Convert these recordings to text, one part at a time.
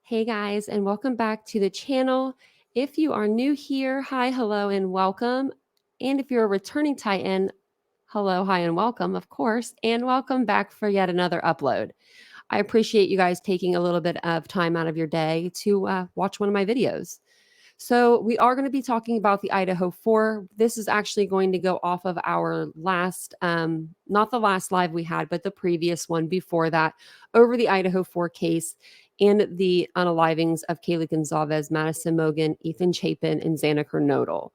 Hey guys, and welcome back to the channel. If you are new here, hi, hello, and welcome. And if you're a returning Titan, hello, hi, and welcome, of course, and welcome back for yet another upload. I appreciate you guys taking a little bit of time out of your day to watch one of my videos. So we are going to be talking about the Idaho 4. This is actually going to go off of our last, not the last live we had, but the previous one before that, over the Idaho 4 case and the unalivings of Kaylee Gonzalez, Madison Mogen, Ethan Chapin, and Xana Kernodle.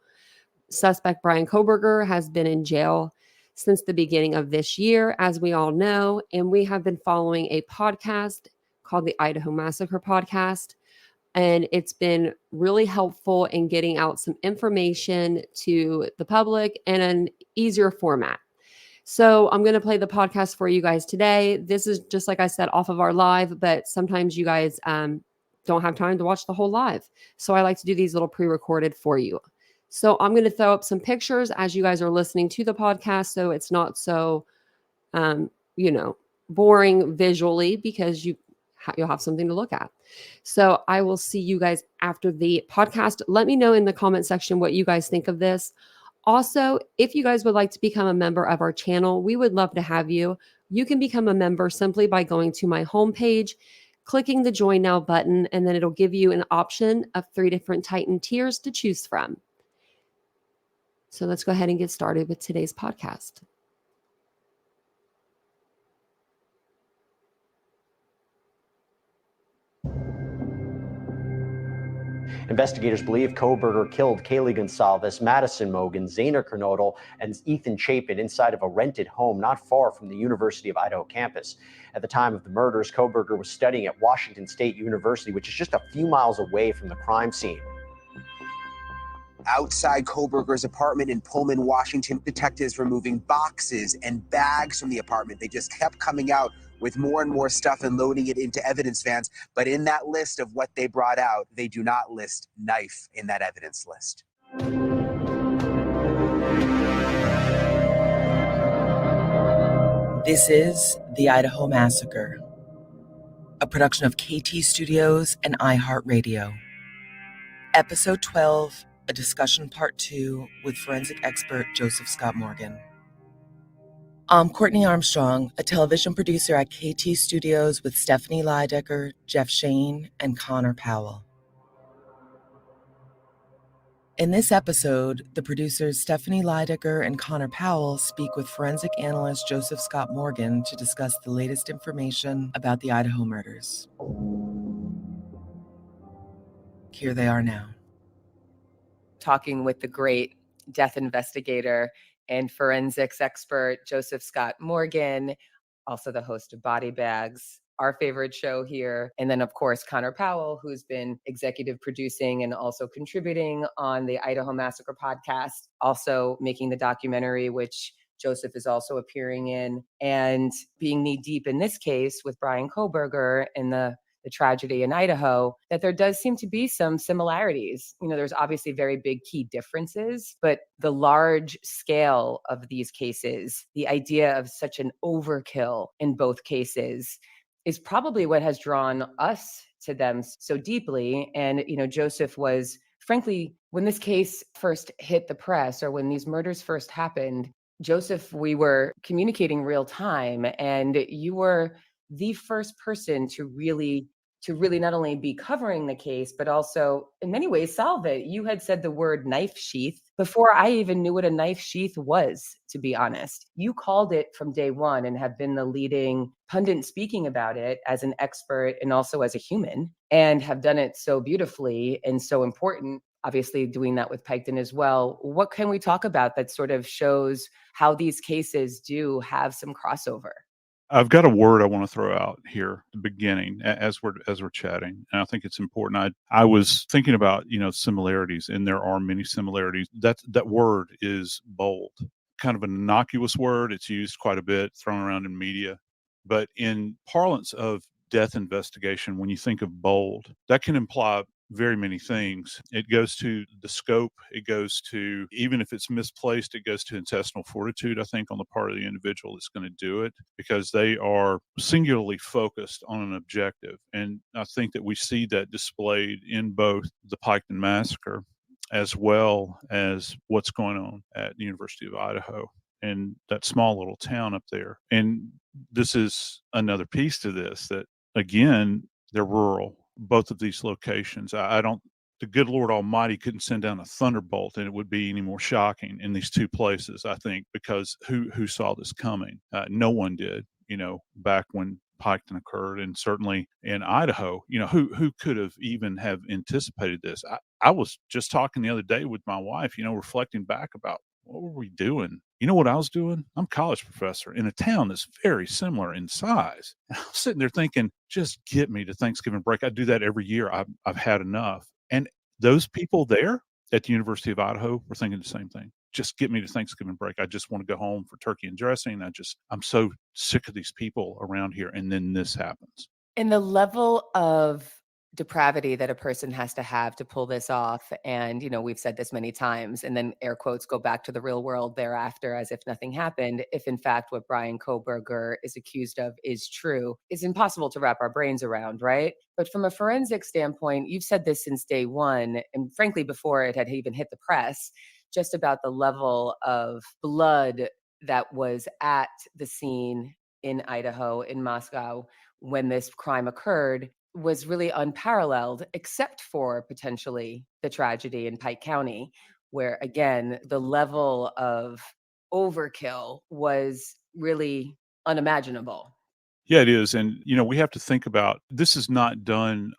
Suspect Brian Koberger has been in jail since the beginning of this year, as we all know, and we have been following a podcast called the Idaho Massacre podcast. And it's been really helpful in getting out some information to the public in an easier format. So I'm going to play the podcast for you guys today. This is just like I said, off of our live, but sometimes you guys don't have time to watch the whole live. So I like to do these little pre-recorded for you. So I'm going to throw up some pictures as you guys are listening to the podcast, so it's not so, um, boring visually, because you'll have something to look at. So I will see you guys after the podcast. Let me know in the comment section what you guys think of this. Also, if you guys would like to become a member of our channel, we would love to have you. You can become a member simply by going to my homepage, clicking the Join Now button, and then it'll give you an option of 3 different Titan tiers to choose from. So let's go ahead and get started with today's podcast. Investigators believe Koberger killed Kaylee Gonzalez, Madison Mogen, Xana Kernodle, and Ethan Chapin inside of a rented home not far from the University of Idaho campus. At the time of the murders, Koberger was studying at Washington State University, which is just a few miles away from the crime scene. Outside Koberger's apartment in Pullman, Washington, detectives were moving boxes and bags from the apartment. They just kept coming out with more and more stuff and loading it into evidence vans. But in that list of what they brought out, they do not list knife in that evidence list. This is the Idaho Massacre, a production of KT Studios and iHeartRadio. Episode 12, a discussion part 2 with forensic expert Joseph Scott Morgan. I'm Courtney Armstrong, a television producer at KT Studios with Stephanie Lydecker, Jeff Shane, and Connor Powell. In this episode, the producers Stephanie Lydecker and Connor Powell speak with forensic analyst Joseph Scott Morgan to discuss the latest information about the Idaho murders. Here they are now. Talking with the great death investigator and forensics expert Joseph Scott Morgan, also the host of Body Bags, our favorite show here. And then, of course, Connor Powell, who's been executive producing and also contributing on the Idaho Massacre podcast, also making the documentary, which Joseph is also appearing in, and being knee deep in this case with Brian Koberger and the tragedy in Idaho, that there does seem to be some similarities. There's obviously very big key differences, but the large scale of these cases, the idea of such an overkill in both cases, is probably what has drawn us to them so deeply. And, Joseph was, frankly, when this case first hit the press, or when these murders first happened, Joseph, we were communicating real time, and you were the first person to really not only be covering the case, but also in many ways solve it. You had said the word knife sheath before I even knew what a knife sheath was, to be honest. You called it from day one and have been the leading pundit speaking about it as an expert and also as a human, and have done it so beautifully and so important, obviously doing that with Piketon as well. What can we talk about that sort of shows how these cases do have some crossover? I've got a word I want to throw out here at the beginning as we're chatting, and I think it's important. I was thinking about similarities, and there are many similarities. That word is bold, kind of an innocuous word. It's used quite a bit, thrown around in media, but in parlance of death investigation, when you think of bold, that can imply very many things. It goes to the scope. It goes to, even if it's misplaced, it goes to intestinal fortitude, I think, on the part of the individual that's going to do it, because they are singularly focused on an objective. And I think that we see that displayed in both the Piketon Massacre as well as what's going on at the University of Idaho and that small little town up there. And this is another piece to this, that again, they're rural, both of these locations. I don't, the good Lord Almighty couldn't send down a thunderbolt and it would be any more shocking in these two places, I think, because who saw this coming? No one did, back when Piketon occurred, and certainly in Idaho, who could have even have anticipated this? I was just talking the other day with my wife, reflecting back about what were we doing? You know what I was doing? I'm a college professor in a town that's very similar in size. And I was sitting there thinking, just get me to Thanksgiving break. I do that every year. I've had enough. And those people there at the University of Idaho were thinking the same thing. Just get me to Thanksgiving break. I just want to go home for turkey and dressing. I'm so sick of these people around here. And then this happens. And the level of depravity that a person has to have to pull this off, and we've said this many times, and then air quotes go back to the real world thereafter as if nothing happened, if in fact what Bryan Kohberger is accused of is true, is impossible to wrap our brains around, right? But from a forensic standpoint, you've said this since day one, and frankly before it had even hit the press, just about the level of blood that was at the scene in Idaho, in Moscow, when this crime occurred, was really unparalleled, except for potentially the tragedy in Pike County, where again, the level of overkill was really unimaginable. Yeah, it is. And, we have to think about, this is not done,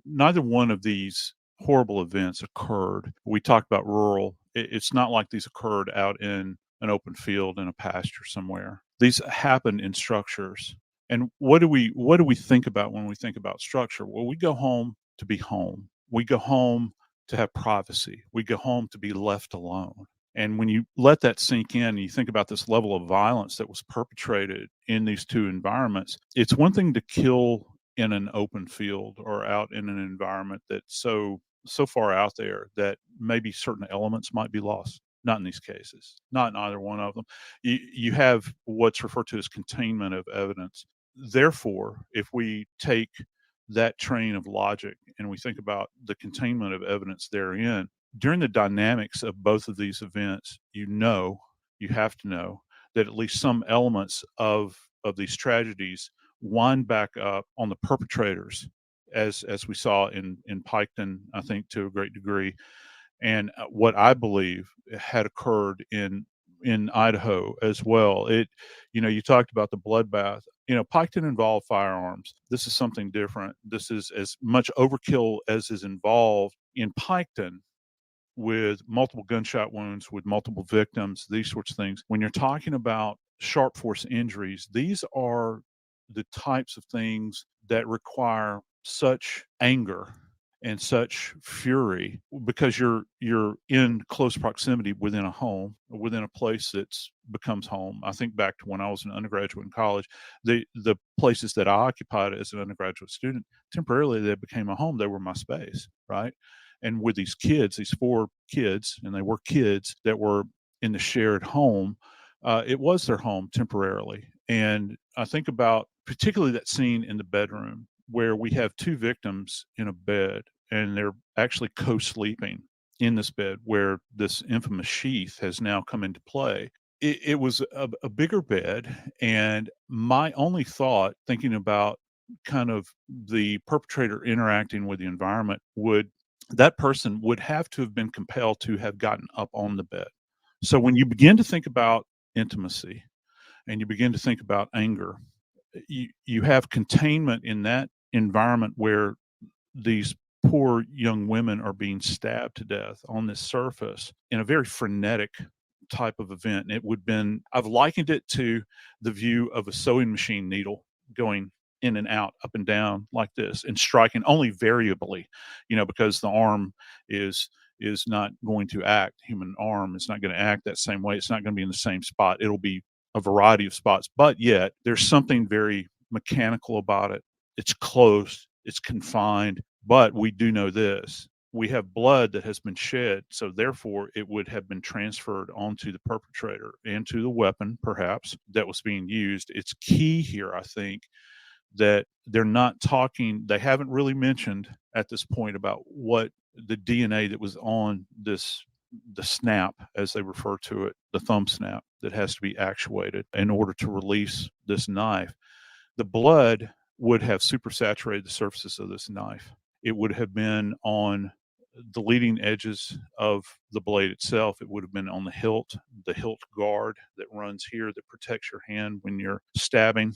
neither one of these horrible events occurred. We talked about rural. It's not like these occurred out in an open field in a pasture somewhere. These happened in structures. And what do we think about when we think about structure? Well, we go home to be home. We go home to have privacy. We go home to be left alone. And when you let that sink in, and you think about this level of violence that was perpetrated in these two environments, it's one thing to kill in an open field or out in an environment that's so far out there that maybe certain elements might be lost. Not in these cases, not in either one of them. You have what's referred to as containment of evidence. Therefore, if we take that train of logic and we think about the containment of evidence therein, during the dynamics of both of these events, you have to know that at least some elements of these tragedies wind back up on the perpetrators, as we saw in Piketon, I think, to a great degree, and what I believe had occurred in Idaho as well. You talked about the bloodbath. Piketon involved firearms. This is something different. This is as much overkill as is involved in Piketon, with multiple gunshot wounds, with multiple victims, these sorts of things. When you're talking about sharp force injuries, these are the types of things that require such anger and such fury, because you're in close proximity within a home, within a place that's becomes home. I think back to when I was an undergraduate in college, the places that I occupied as an undergraduate student, temporarily they became a home. They were my space, right? And with these kids, these 4 kids, and they were kids that were in the shared home, it was their home temporarily. And I think about particularly that scene in the bedroom where we have 2 victims in a bed and they're actually co-sleeping in this bed where this infamous sheath has now come into play. It was a bigger bed, and my only thought, thinking about kind of the perpetrator interacting with the environment, that person would have to have been compelled to have gotten up on the bed. So when you begin to think about intimacy and you begin to think about anger, you have containment in that environment where these poor young women are being stabbed to death on this surface in a very frenetic type of event. And I've likened it to the view of a sewing machine needle going in and out, up and down like this, and striking only variably, because the arm is not going to act. Human arm is not going to act that same way. It's not going to be in the same spot. It'll be a variety of spots, but yet there's something very mechanical about it. It's close, it's confined, But we do know this. We have blood that has been shed, so therefore it would have been transferred onto the perpetrator and to the weapon, perhaps, that was being used. It's key here, I think, that they're not talking, they haven't really mentioned at this point about what the DNA that was on this, the snap, as they refer to it, the thumb snap that has to be actuated in order to release this knife. The blood would have supersaturated the surfaces of this knife. It would have been on the leading edges of the blade itself. It would have been on the hilt guard that runs here that protects your hand when you're stabbing.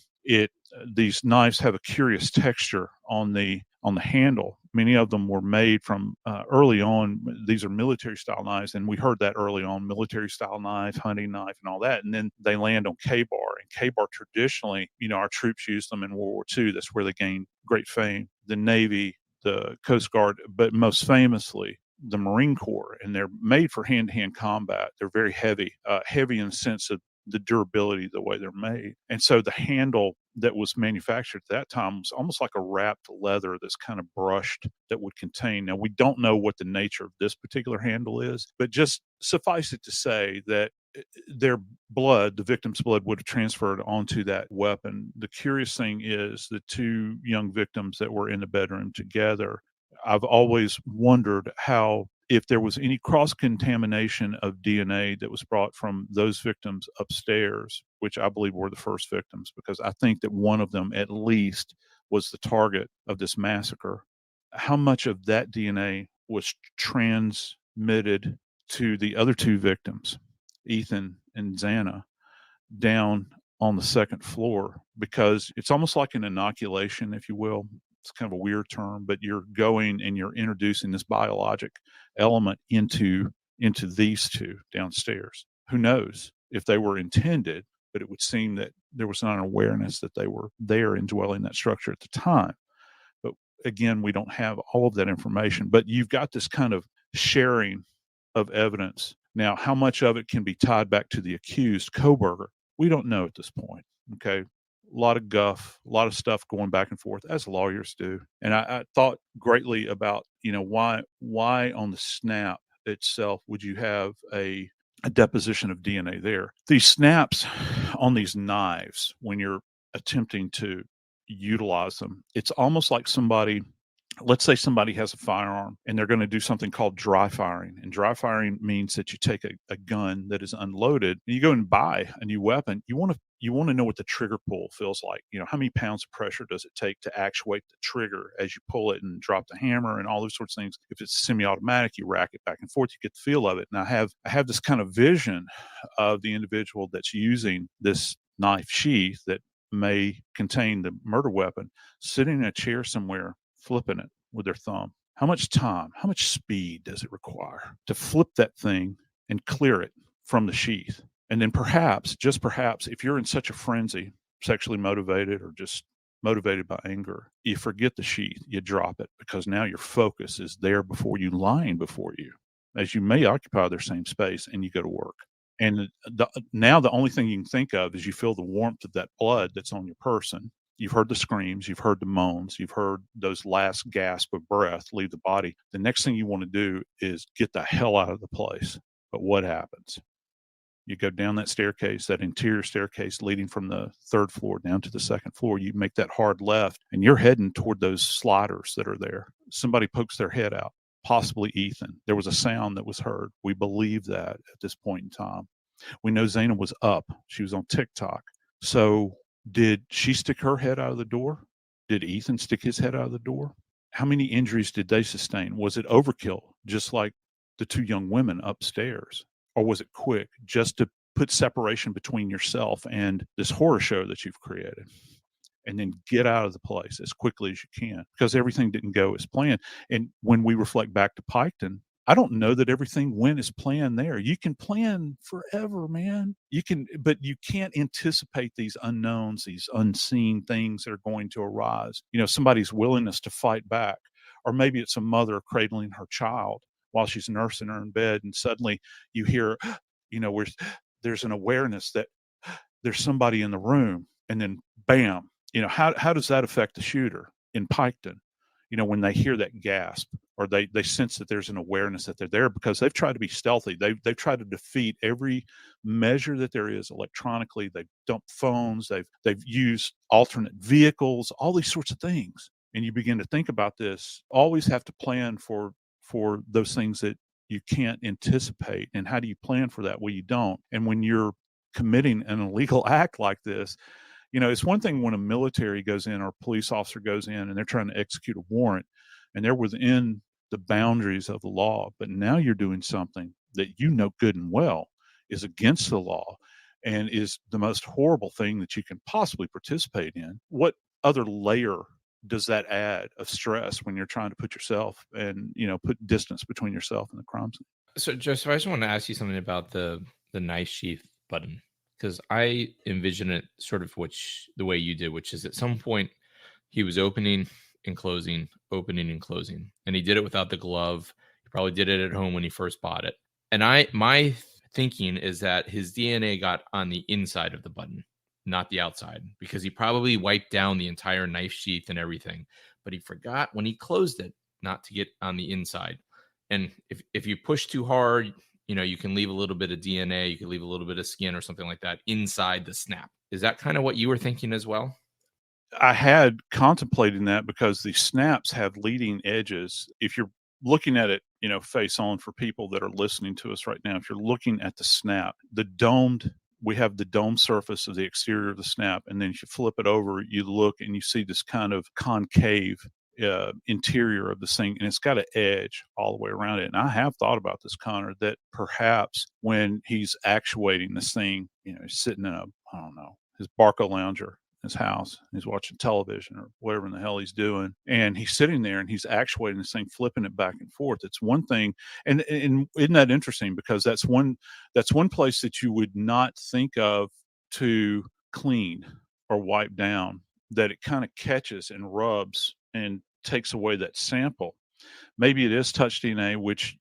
These knives have a curious texture on the handle. Many of them were made from early on. These are military style knives, and we heard that early on: military style knife, hunting knife, and all that. And then they land on K-bar, and K-bar traditionally, our troops used them in World War II. That's where they gained great fame. The Navy, the Coast Guard, but most famously the Marine Corps, and they're made for hand-to-hand combat. They're very heavy in the sense of the durability, the way they're made. And so the handle that was manufactured at that time was almost like a wrapped leather that's kind of brushed, that would contain. Now, we don't know what the nature of this particular handle is, but just suffice it to say that their blood, the victim's blood, would have transferred onto that weapon. The curious thing is the two young victims that were in the bedroom together, I've always wondered how, if there was any cross-contamination of DNA that was brought from those victims upstairs, which I believe were the first victims, because I think that one of them at least was the target of this massacre. How much of that DNA was transmitted to the other two victims, Ethan and Xana, down on the second floor? Because it's almost like an inoculation, if you will. It's kind of a weird term, but you're going and you're introducing this biologic element into these two downstairs. Who knows if they were intended, but it would seem that there was not an awareness that they were there and dwelling that structure at the time. But again, we don't have all of that information, but you've got this kind of sharing of evidence. Now, how much of it can be tied back to the accused, Kohberger? We don't know at this point. Okay. A lot of guff, a lot of stuff going back and forth, as lawyers do. And I thought greatly about, why on the snap itself would you have a deposition of DNA there? These snaps on these knives, when you're attempting to utilize them, it's almost like somebody, let's say somebody has a firearm and they're going to do something called dry firing. And dry firing means that you take a gun that is unloaded and you go and buy a new weapon. You want to know what the trigger pull feels like. How many pounds of pressure does it take to actuate the trigger as you pull it and drop the hammer and all those sorts of things. If it's semi-automatic, you rack it back and forth, you get the feel of it. And I have this kind of vision of the individual that's using this knife sheath that may contain the murder weapon, sitting in a chair somewhere, flipping it with their thumb. How much time, how much speed does it require to flip that thing and clear it from the sheath? And then perhaps, just perhaps, if you're in such a frenzy, sexually motivated or just motivated by anger, you forget the sheath, you drop it, because now your focus is there before you, lying before you, as you may occupy their same space, and you go to work. And now the only thing you can think of is you feel the warmth of that blood that's on your person. You've heard the screams, you've heard the moans, you've heard those last gasp of breath leave the body. The next thing you want to do is get the hell out of the place. But what happens? You go down that staircase, that interior staircase leading from the third floor down to the second floor. You make that hard left and you're heading toward those sliders that are there. Somebody pokes their head out, possibly Ethan. There was a sound that was heard. We believe that at this point in time. We know Xana was up. She was on TikTok. So did she stick her head out of the door? Did Ethan stick his head out of the door? How many injuries did they sustain? Was it overkill, just like the two young women upstairs? Or was it quick, just to put separation between yourself and this horror show that you've created? And then get out of the place as quickly as you can, because everything didn't go as planned. And when we reflect back to Piketon, I don't know that everything went as planned there. You can plan forever, man. But you can't anticipate these unknowns, these unseen things that are going to arise. Somebody's willingness to fight back, or maybe it's a mother cradling her child while she's nursing her in bed, and suddenly you hear, where there's an awareness that there's somebody in the room, and then bam. How does that affect the shooter in Piketon? when they hear that gasp, or they sense that there's an awareness that they're there, because they've tried to be stealthy. They've tried to defeat every measure that there is electronically. They've dumped phones. They've used alternate vehicles, all these sorts of things. And you begin to think about this. Always have to plan for those things that you can't anticipate. And how do you plan for that? Well, you don't. And when you're committing an illegal act like this, it's one thing when a military goes in or a police officer goes in and they're trying to execute a warrant and they're within the boundaries of the law. But now you're doing something that good and well is against the law and is the most horrible thing that you can possibly participate in. What other layer does that add of stress when you're trying to put yourself and, put distance between yourself and the crime scene? So, Joseph, I just want to ask you something about the knife sheath button, because I envision it sort of the way you did, which is at some point he was opening and closing, and he did it without the glove. He probably did it at home when he first bought it. And my thinking is that his DNA got on the inside of the button, not the outside, because he probably wiped down the entire knife sheath and everything, but he forgot when he closed it not to get on the inside. And if you push too hard, you can leave a little bit of DNA, you can leave a little bit of skin or something like that inside the snap. Is that kind of what you were thinking as well? I had contemplated that because the snaps have leading edges. If you're looking at it, face on, for people that are listening to us right now, if you're looking at the snap, we have the dome surface of the exterior of the snap. And then if you flip it over, you look and you see this kind of concave interior of the thing, and it's got an edge all the way around it. And I have thought about this, Connor, that perhaps when he's actuating this thing, he's sitting in his Barco lounger in his house, he's watching television or whatever in the hell he's doing, and he's sitting there and he's actuating this thing, flipping it back and forth. It's one thing, and isn't that interesting? Because that's one place that you would not think of to clean or wipe down, that it kind of catches and rubs and takes away that sample. Maybe it is touch DNA, which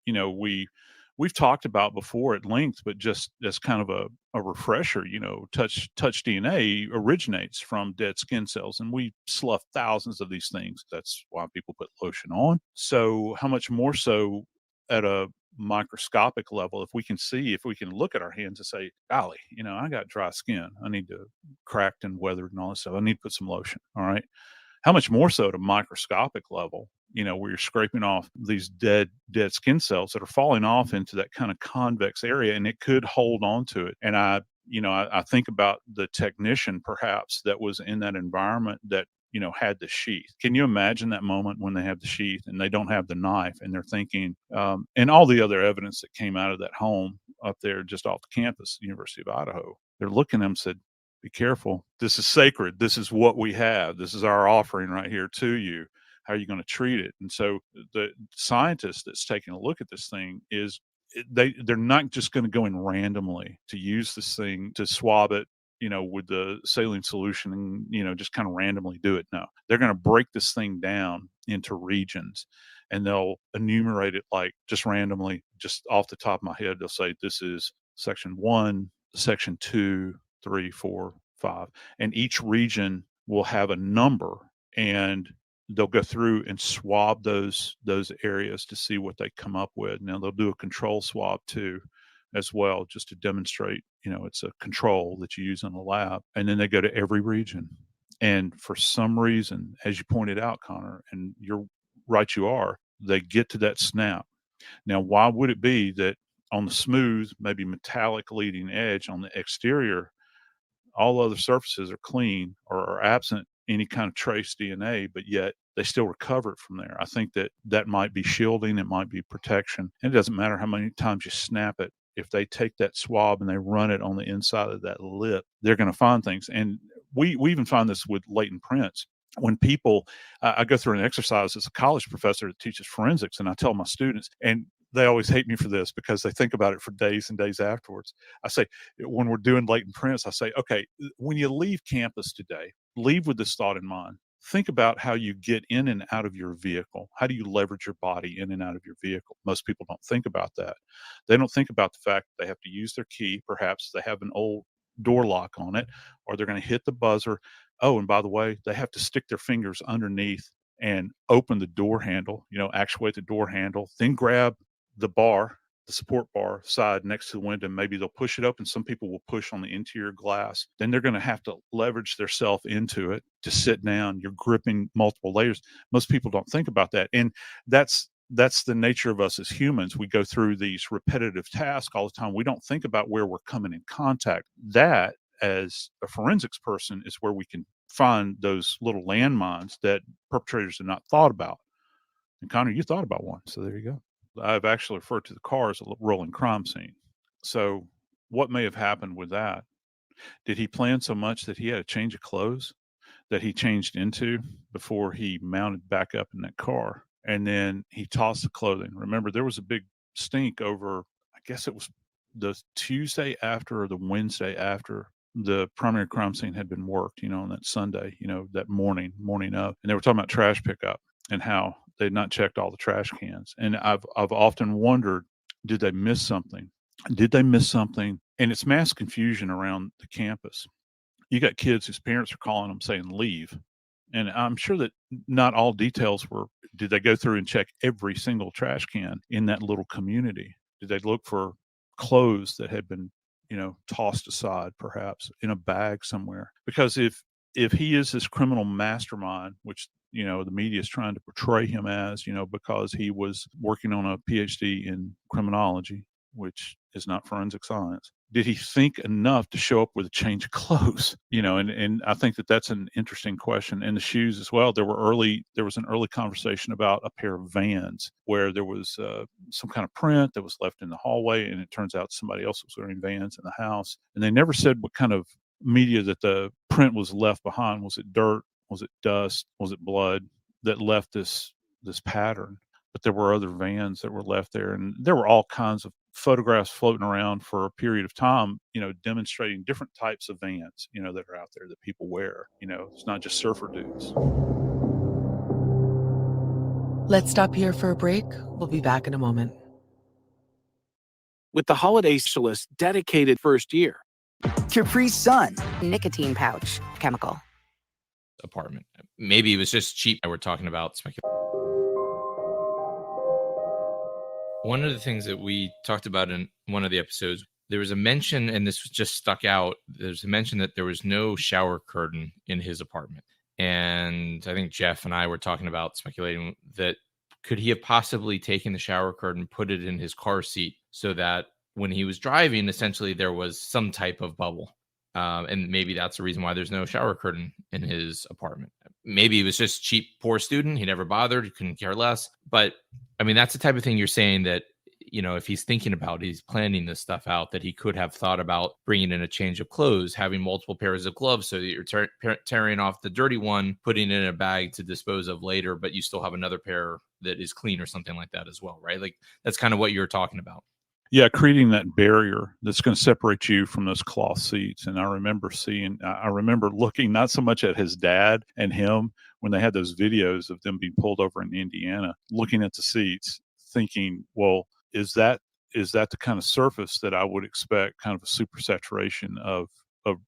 we've talked about before at length, but just as kind of a refresher, touch DNA originates from dead skin cells, and we slough thousands of these things. That's why people put lotion on. So how much more so at a microscopic level, if we can look at our hands and say, golly, I got dry skin, I need to, cracked and weathered and all this stuff, I need to put some lotion. All right. How much more so at a microscopic level, where you're scraping off these dead skin cells that are falling off into that kind of convex area, and it could hold on to it. And I think about the technician perhaps that was in that environment that, had the sheath. Can you imagine that moment when they have the sheath and they don't have the knife, and they're thinking, and all the other evidence that came out of that home up there just off the campus, University of Idaho, they're looking at them and said, be careful. This is sacred. This is what we have. This is our offering right here to you. How are you going to treat it? And so the scientist that's taking a look at this thing they're not just going to go in randomly to use this thing to swab it, with the saline solution and, just kind of randomly do it. No, they're going to break this thing down into regions, and they'll enumerate it like just randomly, just off the top of my head. They'll say, this is section 1, section 2, 3, 4, 5, and each region will have a number, and they'll go through and swab those areas to see what they come up with. Now they'll do a control swab too, as well, just to demonstrate, it's a control that you use in the lab. And then they go to every region. And for some reason, as you pointed out, Connor, and you're right, they get to that snap. Now, why would it be that on the smooth, maybe metallic leading edge on the exterior, all other surfaces are clean or are absent any kind of trace DNA, but yet they still recover it from there? I think that might be shielding, it might be protection. And it doesn't matter how many times you snap it. If they take that swab and they run it on the inside of that lip, they're going to find things. And we even find this with latent prints. When people, I go through an exercise as a college professor that teaches forensics, and I tell my students, and they always hate me for this because they think about it for days and days afterwards. I say, when we're doing latent prints, I say, okay, when you leave campus today, leave with this thought in mind. Think about how you get in and out of your vehicle. How do you leverage your body in and out of your vehicle? Most people don't think about that. They don't think about the fact that they have to use their key. Perhaps they have an old door lock on it, or they're going to hit the buzzer. Oh, and by the way, they have to stick their fingers underneath and open the door handle, actuate the door handle, then grab the bar, the support bar side next to the window. Maybe they'll push it open. Some people will push on the interior glass. Then they're going to have to leverage themselves into it to sit down. You're gripping multiple layers. Most people don't think about that. And that's the nature of us as humans. We go through these repetitive tasks all the time. We don't think about where we're coming in contact. That, as a forensics person, is where we can find those little landmines that perpetrators have not thought about. And Connor, you thought about one. So there you go. I've actually referred to the car as a rolling crime scene. So what may have happened with that? Did he plan so much that he had a change of clothes that he changed into before he mounted back up in that car? And then he tossed the clothing. Remember, there was a big stink over, I guess it was the Tuesday after or the Wednesday after the primary crime scene had been worked, on that Sunday, that morning of. And they were talking about trash pickup and how they'd not checked all the trash cans. And I've often wondered, did they miss something? Did they miss something? And it's mass confusion around the campus. You got kids whose parents are calling them saying leave. And I'm sure that not all details were, did they go through and check every single trash can in that little community? Did they look for clothes that had been, tossed aside perhaps in a bag somewhere? Because if he is this criminal mastermind, which, the media is trying to portray him as, because he was working on a PhD in criminology, which is not forensic science. Did he think enough to show up with a change of clothes? And I think that that's an interesting question. And the shoes as well. There was an early conversation about a pair of Vans where there was some kind of print that was left in the hallway, and it turns out somebody else was wearing Vans in the house. And they never said what kind of media that the print was left behind. Was it dirt? Was it dust? Was it blood that left this pattern? But there were other Vans that were left there, and there were all kinds of photographs floating around for a period of time, demonstrating different types of Vans, that are out there that people wear. It's not just surfer dudes. Let's stop here for a break. We'll be back in a moment. With the holiday specialist dedicated first year. Capri Sun, nicotine pouch, chemical. Apartment. Maybe it was just cheap. We're talking about speculation. One of the things that we talked about in one of the episodes, there was a mention, and this just stuck out. There's a mention that there was no shower curtain in his apartment. And I think Jeff and I were talking about speculating that could he have possibly taken the shower curtain, put it in his car seat so that when he was driving, essentially there was some type of bubble. And maybe that's the reason why there's no shower curtain in his apartment. Maybe he was just cheap, poor student. He never bothered. He couldn't care less. But I mean, that's the type of thing you're saying that, if he's thinking about, he's planning this stuff out, that he could have thought about bringing in a change of clothes, having multiple pairs of gloves so that you're tearing off the dirty one, putting it in a bag to dispose of later, but you still have another pair that is clean or something like that as well, right? Like that's kind of what you're talking about. Yeah, creating that barrier that's going to separate you from those cloth seats. And I remember looking not so much at his dad and him when they had those videos of them being pulled over in Indiana, looking at the seats, thinking, well, is that the kind of surface that I would expect, kind of a super saturation of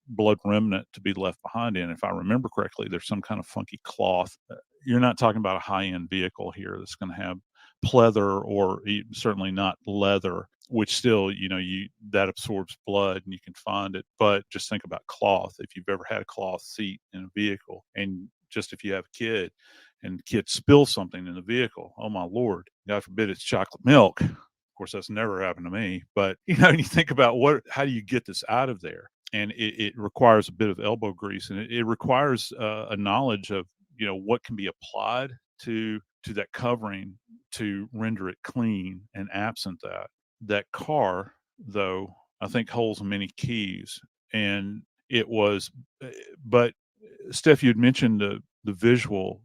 blood remnant to be left behind in? If I remember correctly, there's some kind of funky cloth. You're not talking about a high-end vehicle here that's going to have pleather, or certainly not leather, which still, that absorbs blood and you can find it. But just think about cloth. If you've ever had a cloth seat in a vehicle, and just if you have a kid and the kid spills something in the vehicle, oh my Lord, God forbid it's chocolate milk. Of course, that's never happened to me. But, you think about how do you get this out of there? And it requires a bit of elbow grease, and it requires a knowledge of, what can be applied to that covering to render it clean. And absent that car, though, I think holds many keys. And it was, but Steph, you had mentioned the visual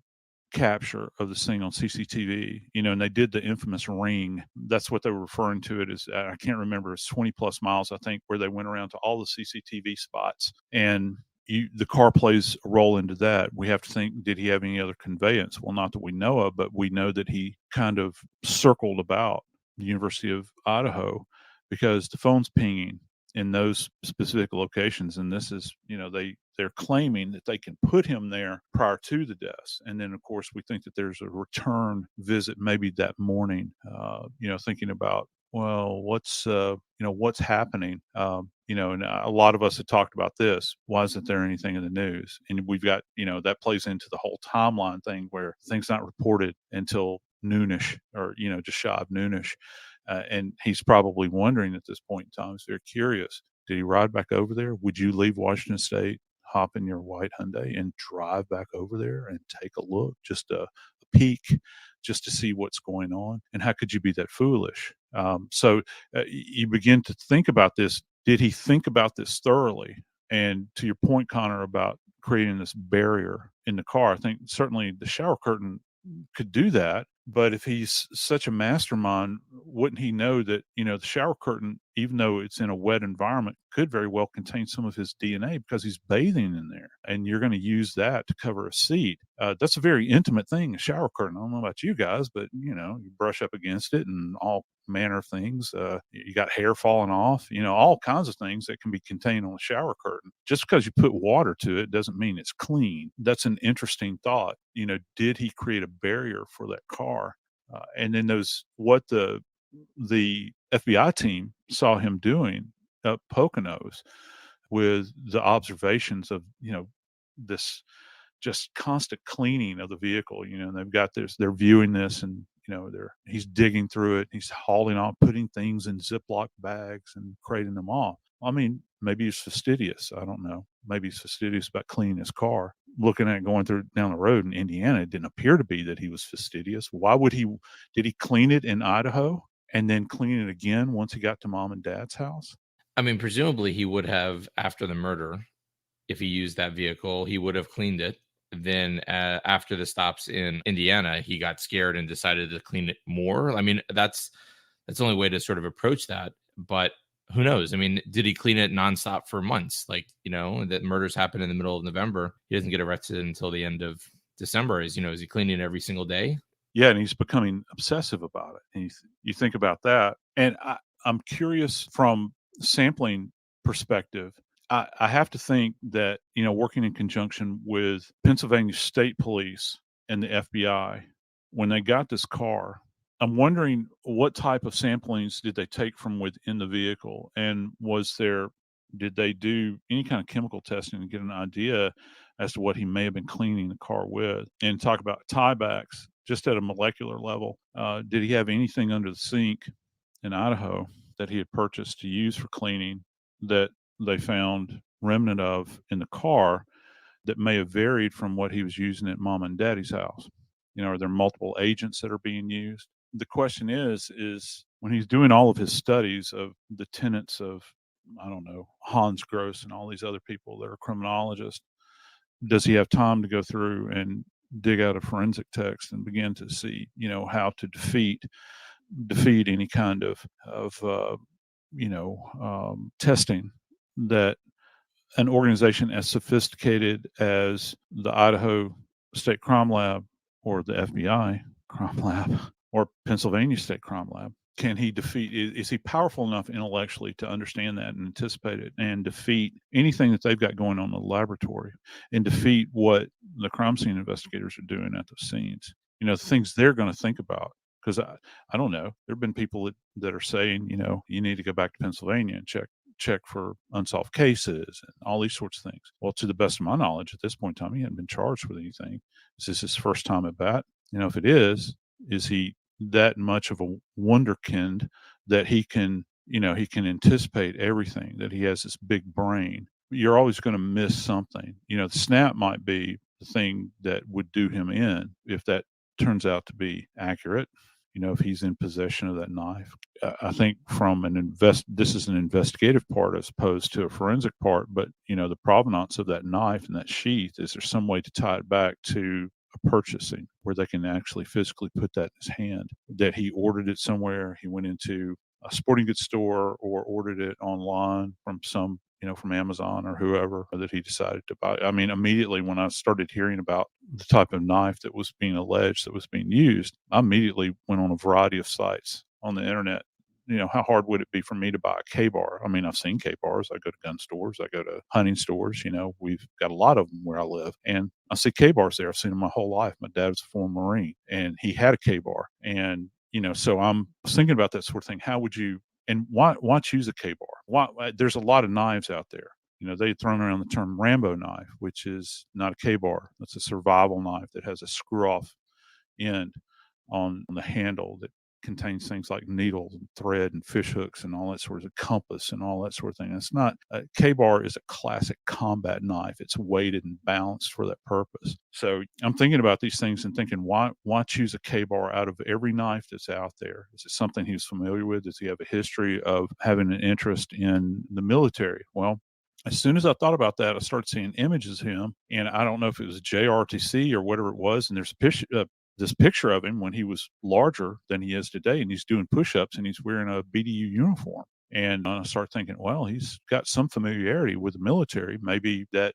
capture of the scene on CCTV, and they did the infamous ring. That's what they were referring to it as. I can't remember. It's 20 plus miles, I think, where they went around to all the CCTV spots. And the car plays a role into that. We have to think, did he have any other conveyance? Well, not that we know of, but we know that he kind of circled about the University of Idaho because the phone's pinging in those specific locations. And this is, they're claiming that they can put him there prior to the deaths. And then, of course, we think that there's a return visit maybe that morning, thinking about, well, what's happening? And a lot of us have talked about this. Why isn't there anything in the news? And we've got, that plays into the whole timeline thing where things not reported until noonish, or, just shy of noonish. And he's probably wondering at this point in time, he's very curious. Did he ride back over there? Would you leave Washington State, hop in your white Hyundai, and drive back over there and take a look, just a peek, just to see what's going on? And how could you be that foolish? So you begin to think about this. Did he think about this thoroughly? And to your point, Connor, about creating this barrier in the car, I think certainly the shower curtain could do that. But if he's such a mastermind, wouldn't he know that, the shower curtain, even though it's in a wet environment, could very well contain some of his DNA because he's bathing in there, and you're going to use that to cover a seat. That's a very intimate thing, a shower curtain. I don't know about you guys, but, you brush up against it and all manner of things. You got hair falling off, all kinds of things that can be contained on a shower curtain. Just because you put water to it doesn't mean it's clean. That's an interesting thought. Did he create a barrier for that car? And then what the FBI team saw him doing up Poconos with the observations of, this just constant cleaning of the vehicle. They've got this, they're viewing this, and he's digging through it, he's hauling off, putting things in Ziploc bags and crating them off. I mean, maybe he's fastidious. I don't know. Maybe he's fastidious about cleaning his car. Looking at going down the road in Indiana, it didn't appear to be that he was fastidious. Did he clean it in Idaho and then clean it again once he got to mom and dad's house? I mean, presumably he would have, after the murder, if he used that vehicle, he would have cleaned it. Then after the stops in Indiana, he got scared and decided to clean it more. I mean, that's the only way to sort of approach that. But who knows? I mean, did he clean it nonstop for months? Like, that murders happen in the middle of November. He doesn't get arrested until the end of December. Is he cleaning every single day? Yeah, and he's becoming obsessive about it. And you think about that. And I'm curious from sampling perspective. I have to think that, working in conjunction with Pennsylvania State Police and the FBI, when they got this car, I'm wondering what type of samplings did they take from within the vehicle? And did they do any kind of chemical testing to get an idea as to what he may have been cleaning the car with? And talk about tiebacks, just at a molecular level. Did he have anything under the sink in Idaho that he had purchased to use for cleaning that they found remnant of in the car that may have varied from what he was using at mom and daddy's house? Are there multiple agents that are being used? The question is when he's doing all of his studies of the tenets of, I don't know, Hans Gross and all these other people that are criminologists, does he have time to go through and dig out a forensic text and begin to see, how to defeat any kind of testing that an organization as sophisticated as the Idaho State Crime Lab or the FBI Crime Lab or Pennsylvania State Crime Lab, can he defeat? Is he powerful enough intellectually to understand that and anticipate it and defeat anything that they've got going on in the laboratory and defeat what the crime scene investigators are doing at the scenes? Things they're going to think about. Because I don't know, there have been people that are saying, you need to go back to Pennsylvania and check for unsolved cases and all these sorts of things. Well, to the best of my knowledge, at this point in time, he hadn't been charged with anything. Is this his first time at bat? If it is he that much of a wonderkind that he can anticipate everything, that he has this big brain? You're always going to miss something. The snap might be the thing that would do him in if that turns out to be accurate. If he's in possession of that knife. I think from this is an investigative part as opposed to a forensic part, but the provenance of that knife and that sheath, is there some way to tie it back to a purchasing where they can actually physically put that in his hand, that he ordered it somewhere, he went into a sporting goods store or ordered it online from from Amazon or whoever, that he decided to buy. I mean, immediately when I started hearing about the type of knife that was being alleged that was being used, I immediately went on a variety of sites on the internet how hard would it be for me to buy a K-bar? I mean, I've seen K-bars. I go to gun stores. I go to hunting stores. We've got a lot of them where I live. And I see K-bars there. I've seen them my whole life. My dad was a former Marine, and he had a K-bar. And, so I'm thinking about that sort of thing. How would you, and why choose a K-bar? There's a lot of knives out there. They've thrown around the term Rambo knife, which is not a K-bar. That's a survival knife that has a screw-off end on the handle that contains things like needles and thread and fish hooks and all that sort of compass and all that sort of thing. It's not a K-bar is a classic combat knife. It's weighted and balanced for that purpose. So I'm thinking about these things and thinking, why choose a K-bar out of every knife that's out there? Is it something he's familiar with? Does he have a history of having an interest in the military? Well, as soon as I thought about that, I started seeing images of him, and I don't know if it was JRTC or whatever it was. And there's this picture of him when he was larger than he is today, and he's doing push-ups and he's wearing a BDU uniform. And I start thinking, well, he's got some familiarity with the military. Maybe that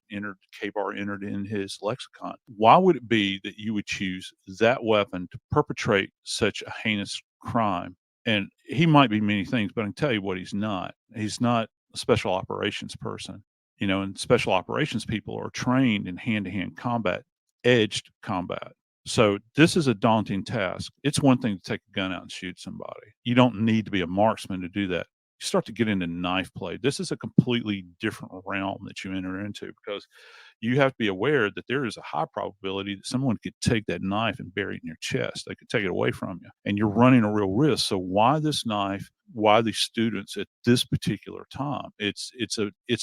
K-bar entered in his lexicon. Why would it be that you would choose that weapon to perpetrate such a heinous crime? And he might be many things, but I can tell you what he's not. He's not a special operations person. And special operations people are trained in hand-to-hand combat, edged combat. So this is a daunting task. It's one thing to take a gun out and shoot somebody. You don't need to be a marksman to do that. You start to get into knife play. This is a completely different realm that you enter into, because you have to be aware that there is a high probability that someone could take that knife and bury it in your chest. They could take it away from you, and you're running a real risk. So why this knife? Why these students at this particular time? It's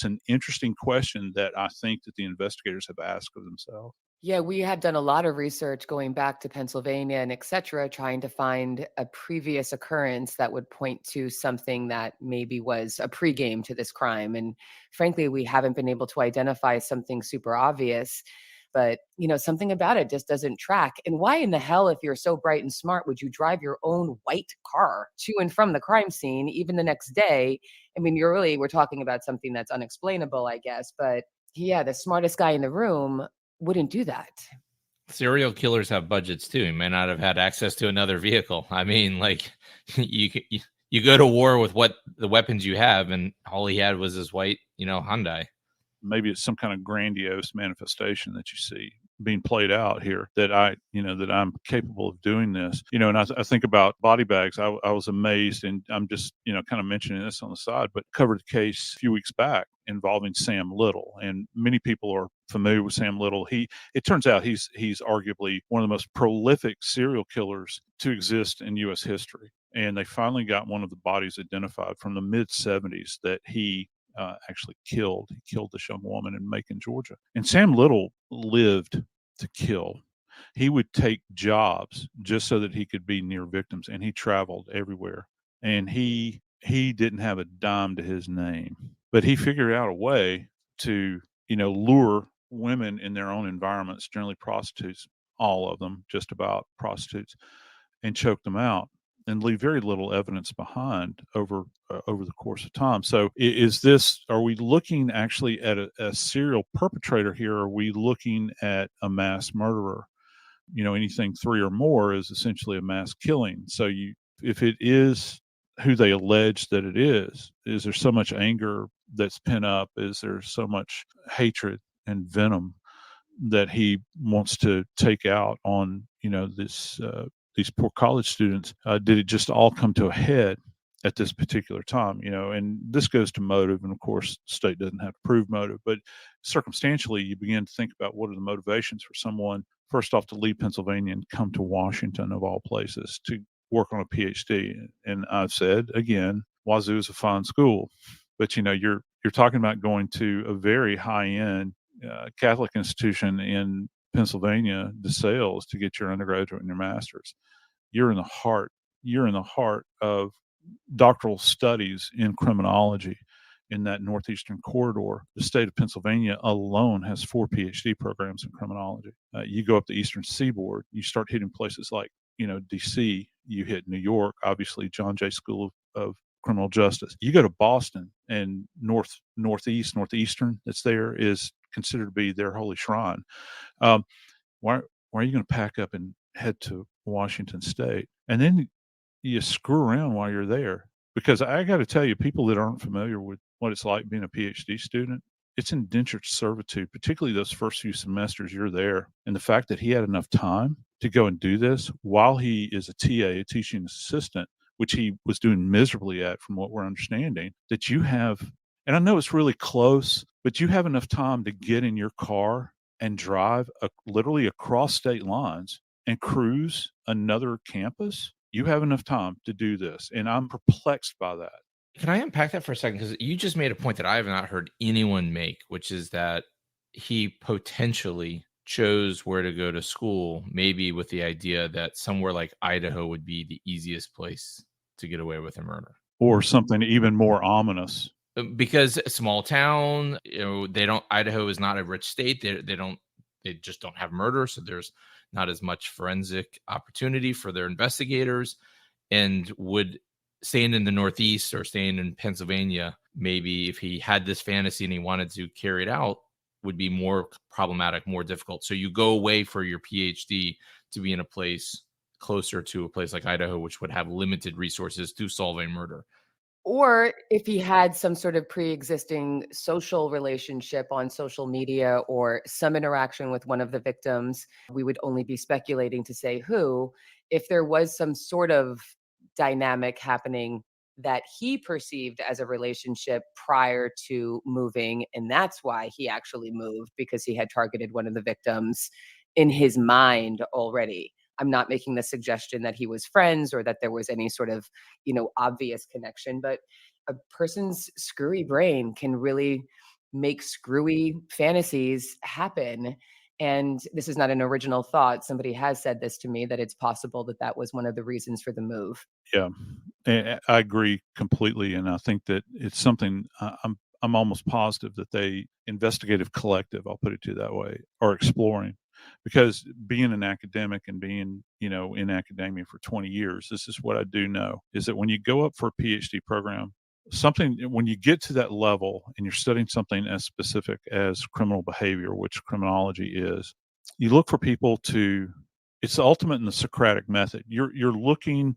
an interesting question that I think that the investigators have asked of themselves. Yeah, we had done a lot of research going back to Pennsylvania and et cetera, trying to find a previous occurrence that would point to something that maybe was a pregame to this crime. And frankly, we haven't been able to identify something super obvious. But, something about it just doesn't track. And why in the hell, if you're so bright and smart, would you drive your own white car to and from the crime scene, even the next day? I mean, we're talking about something that's unexplainable, I guess. But yeah, the smartest guy in the room wouldn't do that. Serial killers have budgets too. He may not have had access to another vehicle. I mean, like you go to war with what the weapons you have, and all he had was his white, Hyundai. Maybe it's some kind of grandiose manifestation that you see being played out here, that I'm capable of doing this. And I think about body bags. I was amazed, and I'm just, kind of mentioning this on the side, but covered a case a few weeks back involving Sam Little, and many people are familiar with Sam Little. It turns out he's arguably one of the most prolific serial killers to exist in U.S. history. And they finally got one of the bodies identified from the mid 70s that he actually killed. He killed this young woman in Macon, Georgia. And Sam Little lived to kill. He would take jobs just so that he could be near victims, and he traveled everywhere. And he didn't have a dime to his name, but he figured out a way to, lure women in their own environments, generally prostitutes, all of them, just about prostitutes, and choke them out and leave very little evidence behind over the course of time. So are we looking actually at a serial perpetrator here? Or are we looking at a mass murderer? Anything 3 or more is essentially a mass killing. So if it is who they allege that it is there so much anger that's pent up? Is there so much hatred and venom that he wants to take out on, these poor college students? Did it just all come to a head at this particular time? And this goes to motive, and of course, the state doesn't have to prove motive, but circumstantially, you begin to think about what are the motivations for someone, first off, to leave Pennsylvania and come to Washington, of all places, to work on a PhD. And I've said again, Wazoo is a fine school, but you're talking about going to a very high-end Catholic institution in Pennsylvania, DeSales, to get your undergraduate and your master's. You're in the heart of doctoral studies in criminology in that northeastern corridor. The state of Pennsylvania alone has 4 PhD programs in criminology. You go up the eastern seaboard, you start hitting places like, DC, you hit New York, obviously John Jay School of Criminal Justice. You go to Boston, and northeastern that's there is considered to be their holy shrine. Why are you going to pack up and head to Washington State? And then you screw around while you're there, Because I got to tell you, people that aren't familiar with what it's like being a PhD student, it's indentured servitude, particularly those first few semesters you're there. And the fact that he had enough time to go and do this while he is a TA, a teaching assistant, which he was doing miserably at from what we're understanding, that you have, and I know it's really close, but you have enough time to get in your car and drive literally across state lines and cruise another campus. You have enough time to do this. And I'm perplexed by that. Can I unpack that for a second? Because you just made a point that I have not heard anyone make, which is that he potentially chose where to go to school, maybe with the idea that somewhere like Idaho would be the easiest place to get away with a murder. Or something even more ominous. Because a small town, Idaho is not a rich state. They just don't have murder. So there's not as much forensic opportunity for their investigators. And would staying in the Northeast or staying in Pennsylvania, maybe if he had this fantasy and he wanted to carry it out, would be more problematic, more difficult. So you go away for your PhD to be in a place closer to a place like Idaho, which would have limited resources to solve a murder. Or if he had some sort of pre-existing social relationship on social media or some interaction with one of the victims, we would only be speculating to say who. If there was some sort of dynamic happening that he perceived as a relationship prior to moving, and that's why he actually moved, because he had targeted one of the victims in his mind already. I'm not making the suggestion that he was friends or that there was any sort of, obvious connection, but a person's screwy brain can really make screwy fantasies happen. And this is not an original thought. Somebody has said this to me, that it's possible that that was one of the reasons for the move. Yeah, I agree completely, and I think that it's something I'm almost positive that they investigative collective, I'll put it to you that way, are exploring, because being an academic and being in academia for 20 years, this is what I do know is that when you go up for a PhD program, when you get to that level and you're studying something as specific as criminal behavior, which criminology is, you look for people to. It's the ultimate in the Socratic method. You're looking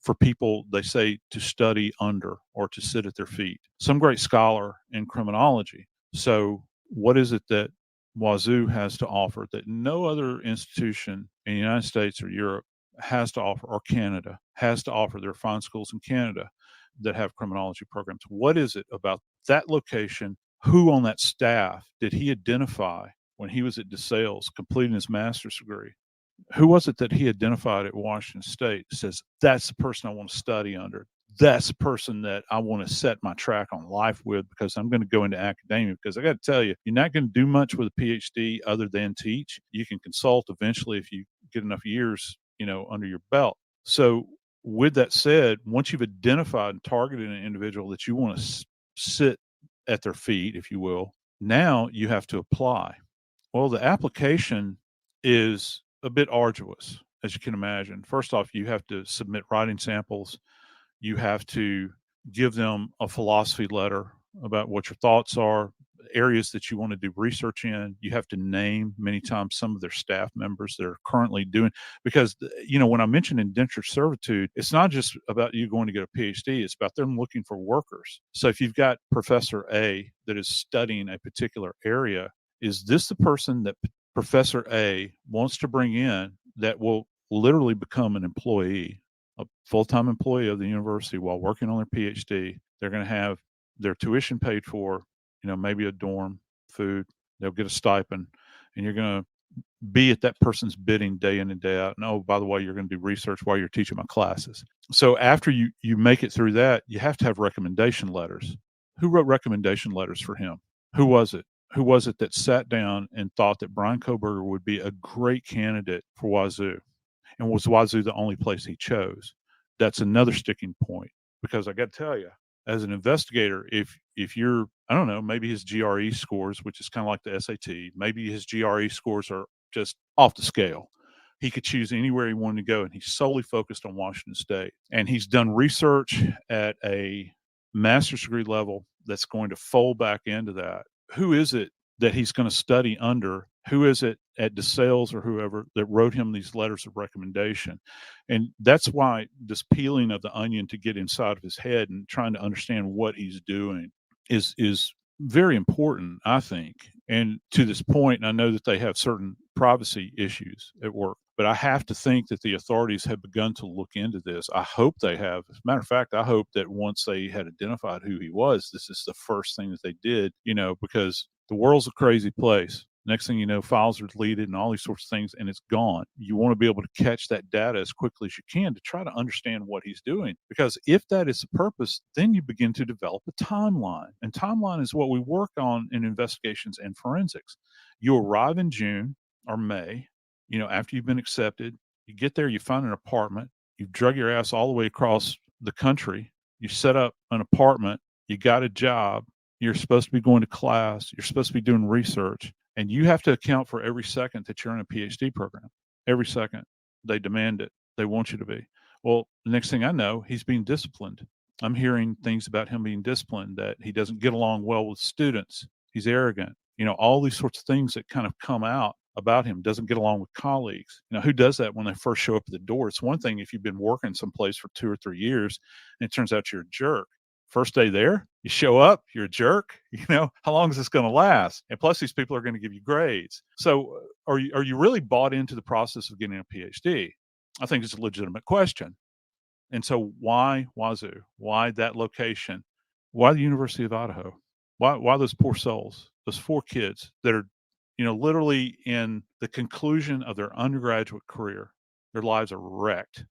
for people, they say, to study under or to sit at their feet. Some great scholar in criminology. So what is it that Wazoo has to offer that no other institution in the United States or Europe has to offer, or Canada has to offer? There are fine schools in Canada that have criminology programs. What is it about that location? Who on that staff did he identify when he was at DeSales completing his master's degree? Who was it that he identified at Washington State says, that's the person I want to study under? That's the person that I want to set my track on life with, because I'm going to go into academia. Because I got to tell you, you're not going to do much with a PhD other than teach. You can consult eventually if you get enough years, under your belt. So with that said, once you've identified and targeted an individual that you want to sit at their feet, if you will, now you have to apply. Well, the application is a bit arduous, as you can imagine. First off, you have to submit writing samples. You have to give them a philosophy letter about what your thoughts are, areas that you want to do research in. You have to name many times some of their staff members that are currently doing, because, when I mention indentured servitude, it's not just about you going to get a PhD, it's about them looking for workers. So if you've got Professor A that is studying a particular area, is this the person that Professor A wants to bring in that will literally become an employee, a full-time employee of the university while working on their PhD? They're going to have their tuition paid for, maybe a dorm, food, they'll get a stipend, and you're going to be at that person's bidding day in and day out. And, oh, by the way, you're going to do research while you're teaching my classes. So after you make it through that, you have to have recommendation letters. Who wrote recommendation letters for him? Who was it? Who was it that sat down and thought that Brian Koberger would be a great candidate for Wazoo? And was Wazoo the only place he chose? That's another sticking point, because I got to tell you, as an investigator, if you're, I don't know, maybe his GRE scores, which is kind of like the SAT, maybe his GRE scores are just off the scale. He could choose anywhere he wanted to go, and he's solely focused on Washington State. And he's done research at a master's degree level that's going to fold back into that. Who is it that he's going to study under Who is it at DeSales or whoever that wrote him these letters of recommendation? And that's why this peeling of the onion to get inside of his head and trying to understand what he's doing is very important, I think. And to this point, I know that they have certain privacy issues at work, but I have to think that the authorities have begun to look into this. I hope they have. As a matter of fact, I hope that once they had identified who he was, this is the first thing that they did, because the world's a crazy place. Next thing you know, files are deleted and all these sorts of things, and it's gone. You want to be able to catch that data as quickly as you can to try to understand what he's doing. Because if that is the purpose, then you begin to develop a timeline. And timeline is what we work on in investigations and forensics. You arrive in June or May, after you've been accepted. You get there, you find an apartment, you've drug your ass all the way across the country, you set up an apartment, you got a job, you're supposed to be going to class, you're supposed to be doing research, and you have to account for every second that you're in a PhD program. Every second. They demand it. They want you to be. Well, the next thing I know, he's being disciplined. I'm hearing things about him being disciplined, that he doesn't get along well with students. He's arrogant. All these sorts of things that kind of come out about him. Doesn't get along with colleagues. Who does that when they first show up at the door? It's one thing if you've been working someplace for 2 or 3 years and it turns out you're a jerk. First day there, you show up, you're a jerk. How long is this going to last? And plus, these people are going to give you grades. So, are you really bought into the process of getting a PhD? I think it's a legitimate question. And so, why Wazoo? Why that location? Why the University of Idaho? Why those poor souls? Those 4 kids that are, literally in the conclusion of their undergraduate career. Their lives are wrecked.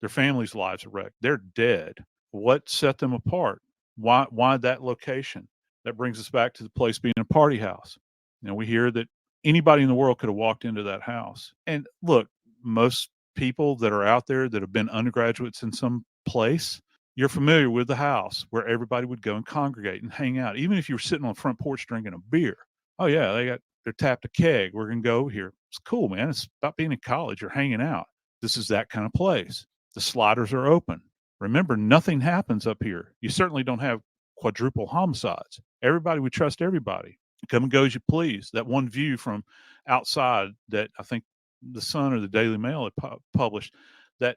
Their families' lives are wrecked. They're dead. What set them apart? Why that location? That brings us back to the place being a party house. We hear that anybody in the world could have walked into that house. And look, most people that are out there that have been undergraduates in some place, you're familiar with the house where everybody would go and congregate and hang out. Even if you were sitting on the front porch drinking a beer. Oh yeah, they're tapped a keg. We're gonna go over here. It's cool, man. It's about being in college. You're hanging out. This is that kind of place. The sliders are open. Remember, nothing happens up here. You certainly don't have quadruple homicides. Everybody would trust everybody. Come and go as you please. That one view from outside that I think the Sun or the Daily Mail had published, that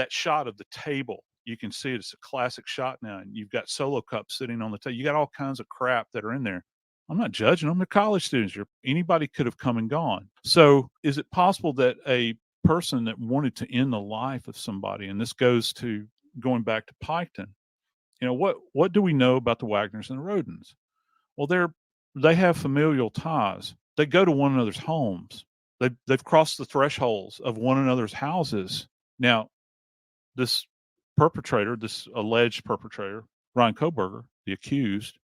shot of the table, you can see it. It's a classic shot now. And you've got solo cups sitting on the table. You got all kinds of crap that are in there. I'm not judging them. They're college students. Anybody could have come and gone. So is it possible that a person that wanted to end the life of somebody, and this goes to going back to Piketon, what do we know about the Wagners and the Rodens? Well, they have familial ties. They go to one another's homes. They've crossed the thresholds of one another's houses. Now, this alleged perpetrator, Ryan Koberger, the accused,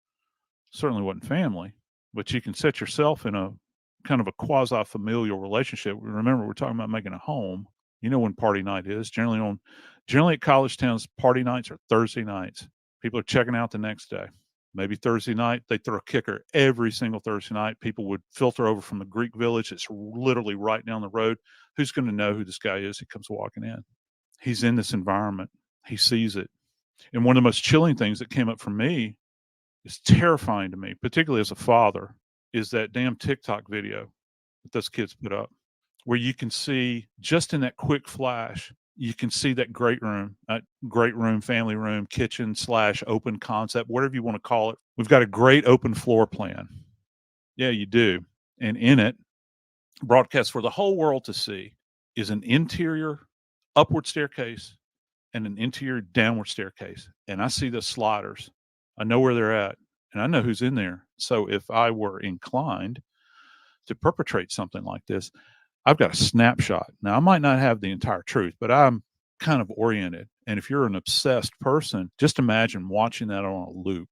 certainly wasn't family, but you can set yourself in a kind of a quasi-familial relationship. Remember, we're talking about making a home. When party night is. Generally at college towns, party nights are Thursday nights. People are checking out the next day. Maybe Thursday night, they throw a kicker every single Thursday night. People would filter over from the Greek village. It's literally right down the road. Who's going to know who this guy is? He comes walking in. He's in this environment. He sees it. And one of the most chilling things that came up for me, is terrifying to me, particularly as a father, is that damn TikTok video that those kids put up, where you can see just in that quick flash, you can see that great room, family room, kitchen / open concept, whatever you want to call it. We've got a great open floor plan. Yeah, you do. And in it, broadcast for the whole world to see, is an interior upward staircase and an interior downward staircase. And I see the sliders. I know where they're at, and I know who's in there. So if I were inclined to perpetrate something like this, I've got a snapshot. Now, I might not have the entire truth, but I'm kind of oriented. And if you're an obsessed person, just imagine watching that on a loop.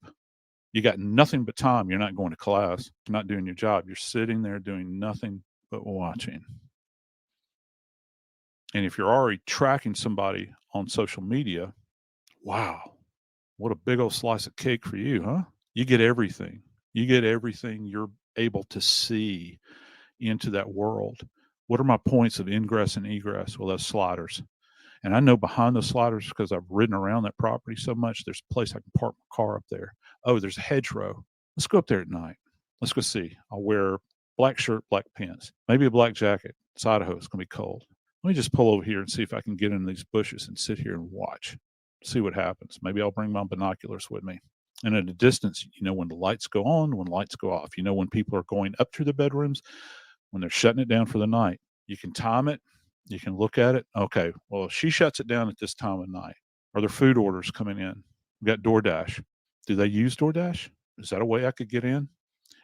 You got nothing but time. You're not going to class. You're not doing your job. You're sitting there doing nothing but watching. And if you're already tracking somebody on social media, wow, what a big old slice of cake for you, huh? You get everything. You get everything you're able to see into that world. What are my points of ingress and egress? Well, those sliders. And I know behind those sliders, because I've ridden around that property so much, there's a place I can park my car up there. Oh, there's a hedgerow. Let's go up there at night. Let's go see. I'll wear black shirt, black pants, maybe a black jacket. It's Idaho. It's going to be cold. Let me just pull over here and see if I can get in these bushes and sit here and watch, see what happens. Maybe I'll bring my binoculars with me. And at a distance, you know when the lights go on, when lights go off. You know when people are going up to their bedrooms, when they're shutting it down for the night. You can time it. You can look at it. Okay, well, if she shuts it down at this time of night, are there food orders coming in? We got DoorDash. Do they use DoorDash? Is that a way I could get in?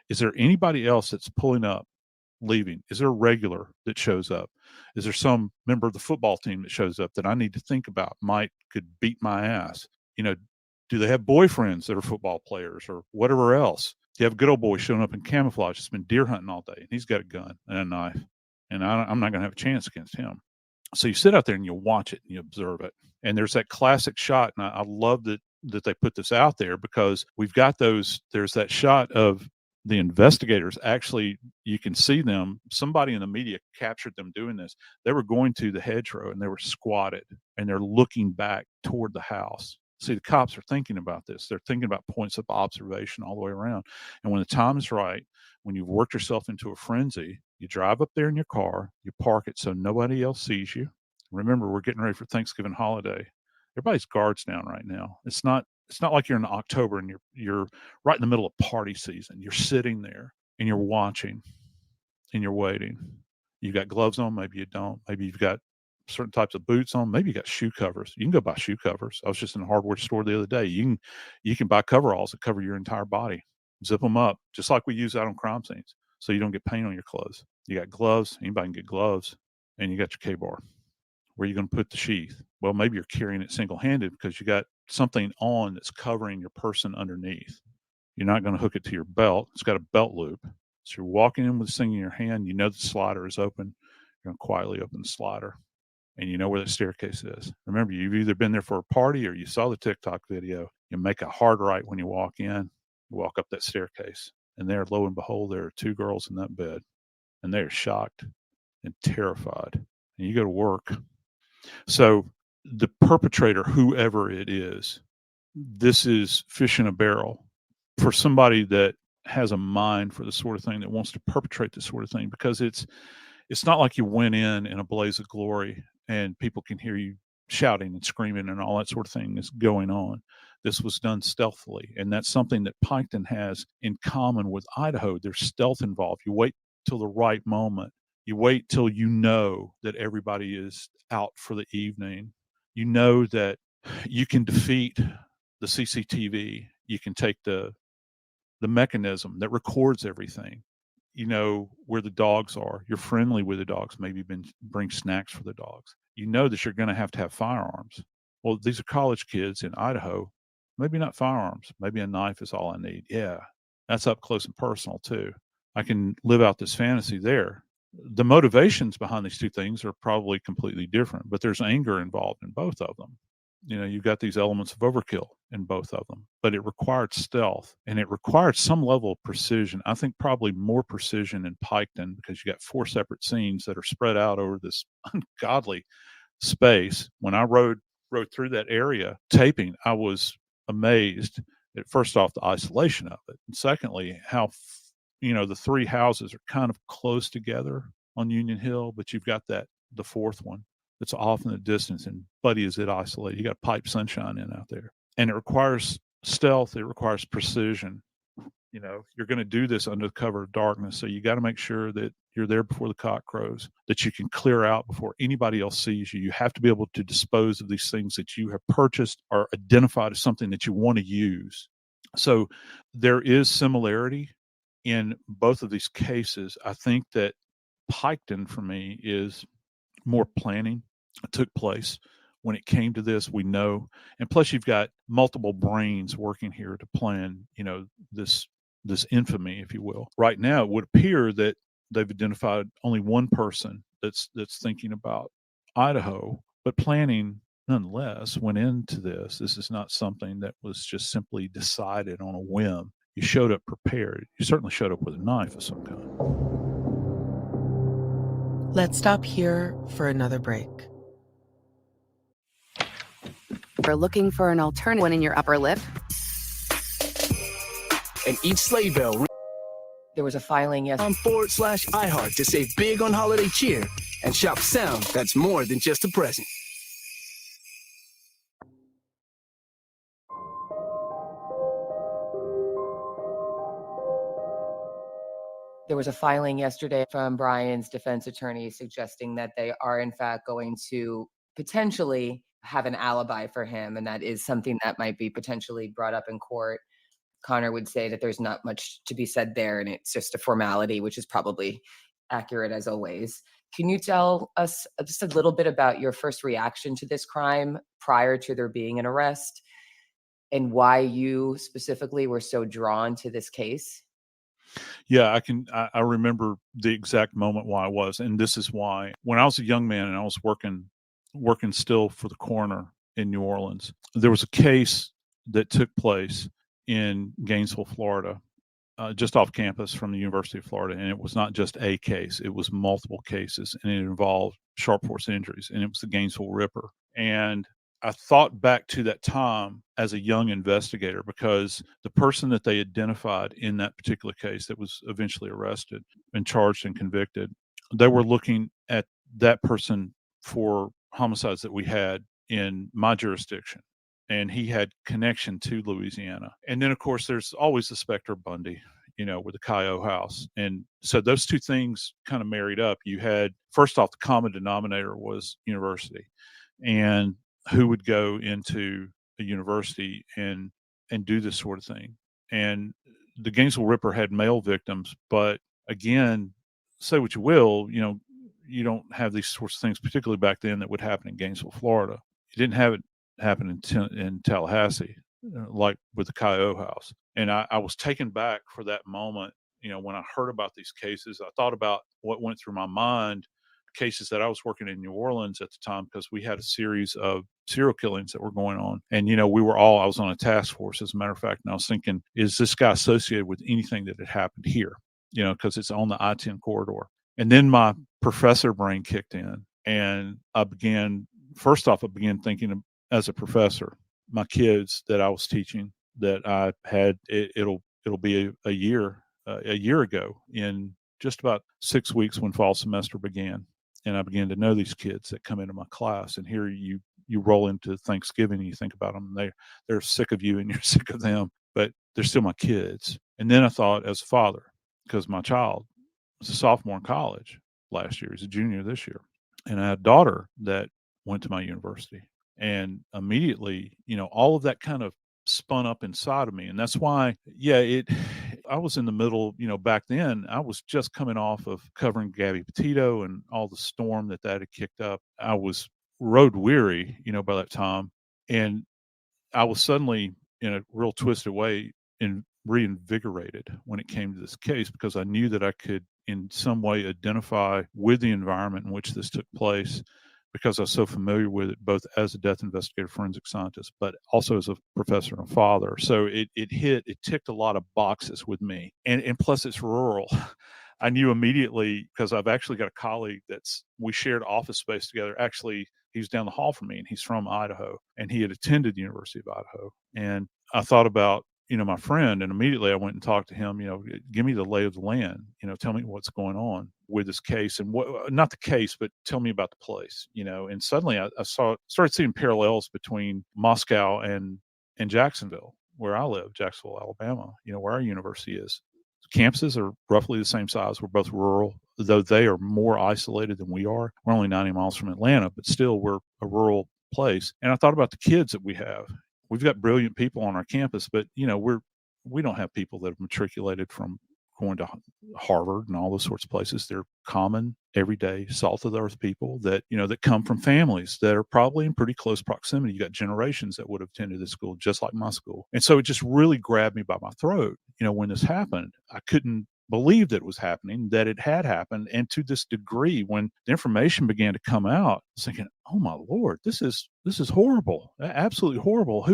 Is there anybody else that's pulling up, leaving? Is there a regular that shows up? Is there some member of the football team that shows up that I need to think about could beat my ass? You know, do they have boyfriends that are football players or whatever else? You have a good old boy showing up in camouflage that's been deer hunting all day, and he's got a gun and a knife, and I'm not going to have a chance against him. So you sit out there and you watch it and you observe it. And there's that classic shot, and I love that they put this out there because we've got there's that shot of the investigators. Actually, you can see them. Somebody in the media captured them doing this. They were going to the hedgerow and they were squatted and they're looking back toward the house. See, the cops are thinking about this. They're thinking about points of observation all the way around. And when the time is right, when you've worked yourself into a frenzy, you drive up there in your car, you park it so nobody else sees you. Remember, we're getting ready for Thanksgiving holiday. Everybody's guards down right now. It's not like you're in October and you're right in the middle of party season. You're sitting there and you're watching and you're waiting. You've got gloves on, maybe you don't. Maybe you've got certain types of boots on. Maybe you got shoe covers. You can go buy shoe covers. I was just in a hardware store the other day. You can buy coveralls that cover your entire body. Zip them up, just like we use out on crime scenes, so you don't get paint on your clothes. You got gloves. Anybody can get gloves, and you got your K-bar. Where are you going to put the sheath? Well, maybe you're carrying it single-handed because you got something on that's covering your person underneath. You're not going to hook it to your belt. It's got a belt loop. So you're walking in with this thing in your hand. You know the slider is open. You're going to quietly open the slider, and you know where that staircase is. Remember, you've either been there for a party or you saw the TikTok video. You make a hard right when you walk in. You walk up that staircase, and there, lo and behold, there are two girls in that bed, and they are shocked and terrified. And you go to work. So the perpetrator, whoever it is, this is fish in a barrel for somebody that has a mind for the sort of thing, that wants to perpetrate this sort of thing, because it's not like you went in a blaze of glory and people can hear you shouting and screaming and all that sort of thing is going on. This was done stealthily, and that's something that Piketon has in common with Idaho. There's stealth involved. You wait till the right moment. You wait till you know that everybody is out for the evening. You know that you can defeat the CCTV. You can take the mechanism that records everything. You know where the dogs are. You're friendly with the dogs. Maybe bring snacks for the dogs. You know that you're going to have firearms. Well, these are college kids in Idaho. Maybe not firearms. Maybe a knife is all I need. Yeah, that's up close and personal too. I can live out this fantasy there. The motivations behind these two things are probably completely different, but there's anger involved in both of them. You know, you've got these elements of overkill in both of them, but it required stealth and it required some level of precision. I think probably more precision in Piketon, because you got 4 separate scenes that are spread out over this ungodly space. When I rode through that area taping, I was amazed at, first off, the isolation of it, and secondly, how the 3 houses are kind of close together on Union Hill, but you've got the fourth one that's off in the distance, and buddy, is it isolated. You got pipe sunshine in out there, and it requires stealth. It requires precision. You're going to do this under the cover of darkness, so you got to make sure that you're there before the cock crows, that you can clear out before anybody else sees you. You have to be able to dispose of these things that you have purchased or identified as something that you want to use. So there is similarity in both of these cases. I think that Piketon, for me, is more planning took place when it came to this. We know, and plus you've got multiple brains working here to plan, this infamy, if you will. Right now, it would appear that they've identified only one person that's thinking about Idaho, but planning nonetheless went into this. This is not something that was just simply decided on a whim. You showed up prepared. You certainly showed up with a knife of some kind. Let's stop here for another break. We're looking for an alternative one in your upper lip. And each sleigh bell There was a filing yesterday. /iHeart to save big on holiday cheer and shop sound that's more than just a present. There was a filing yesterday from Brian's defense attorney suggesting that they are in fact going to potentially have an alibi for him, and that is something that might be potentially brought up in court. Connor would say that there's not much to be said there, and it's just a formality, which is probably accurate as always. Can you tell us just a little bit about your first reaction to this crime prior to there being an arrest, and why you specifically were so drawn to this case? Yeah, I remember the exact moment why I was, and this is why. When I was a young man and I was working still for the coroner in New Orleans, there was a case that took place in Gainesville, Florida, just off campus from the University of Florida, and it was not just a case; it was multiple cases, and it involved sharp force injuries, and it was the Gainesville Ripper. And I thought back to that time as a young investigator because the person that they identified in that particular case that was eventually arrested and charged and convicted, they were looking at that person for homicides that we had in my jurisdiction. And he had connection to Louisiana. And then, of course, there's always the Spectre Bundy, with the Cayo house. And so those two things kind of married up. You had, first off, the common denominator was university. And who would go into a university and do this sort of thing. And the Gainesville Ripper had male victims, but again, say what you will, you don't have these sorts of things, particularly back then, that would happen in Gainesville, Florida. You didn't have it happen in Tallahassee, like with the Cayo house. And I was taken back for that moment. When I heard about these cases, I thought about what went through my mind, cases that I was working in New Orleans at the time, because we had a series of serial killings that were going on. And, I was on a task force, as a matter of fact, and I was thinking, is this guy associated with anything that had happened here? Because it's on the I-10 corridor. And then my professor brain kicked in, and I began thinking of, as a professor, my kids that I was teaching, that I had, it'll be a year ago in just about 6 weeks when fall semester began. And I began to know these kids that come into my class, and here you roll into Thanksgiving and you think about them, and they're sick of you and you're sick of them, but they're still my kids. And then I thought, as a father, because my child was a sophomore in college last year, he's a junior this year, and I had a daughter that went to my university. And immediately, all of that kind of spun up inside of me. And that's why, I was in the middle, back then, I was just coming off of covering Gabby Petito and all the storm that had kicked up. I was road weary, by that time. And I was suddenly, in a real twisted way, reinvigorated when it came to this case, because I knew that I could in some way identify with the environment in which this took place, because I was so familiar with it, both as a death investigator, forensic scientist, but also as a professor and a father. So it ticked a lot of boxes with me. And plus it's rural. I knew immediately, because I've actually got a colleague we shared office space together. Actually, he's down the hall from me, and he's from Idaho, and he had attended the University of Idaho. And I thought about, my friend, and immediately I went and talked to him, give me the lay of the land, tell me what's going on with this case, and not the case, but tell me about the place, and suddenly I started seeing parallels between Moscow and Jacksonville, where I live, Jacksonville, Alabama, where our university is. Campuses are roughly the same size. We're both rural, though they are more isolated than we are. We're only 90 miles from Atlanta, but still we're a rural place. And I thought about the kids that we have. We've got brilliant people on our campus, but we don't have people that have matriculated from going to Harvard and all those sorts of places. They're common, everyday, salt of the earth people that come from families that are probably in pretty close proximity. You got generations that would have attended this school just like my school. And so it just really grabbed me by my throat. When this happened, I couldn't believe that it was happening, that it had happened. And to this degree, when the information began to come out, I was thinking, oh my Lord, this is horrible. Absolutely horrible.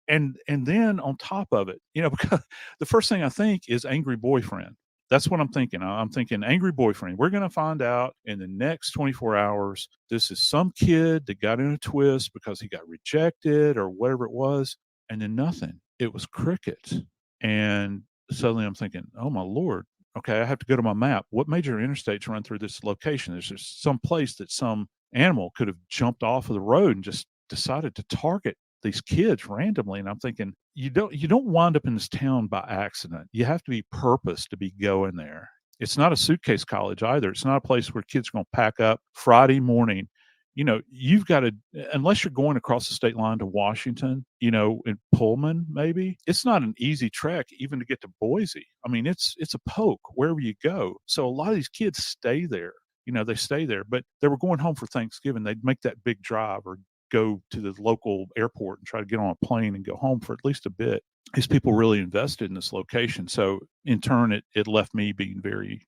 And then on top of it, because the first thing I think is angry boyfriend. That's what I'm thinking. I'm thinking angry boyfriend. We're going to find out in the next 24 hours, this is some kid that got in a twist because he got rejected or whatever it was. And then nothing. It was crickets. And suddenly I'm thinking, oh my Lord, Okay, I have to go to my map. What major interstates run through this location? There's just some place that some animal could have jumped off of the road and just decided to target these kids randomly. And I'm thinking, you don't wind up in this town by accident. You have to be purposed to be going there. It's not a suitcase college either. It's not a place where kids are going to pack up Friday morning. You've got to, unless you're going across the state line to Washington, in Pullman, maybe it's not an easy trek even to get to Boise. I mean, it's a poke wherever you go. So a lot of these kids stay there. They stay there, but they were going home for Thanksgiving. They'd make that big drive or go to the local airport and try to get on a plane and go home for at least a bit. These people really invested in this location. So in turn, it left me being very,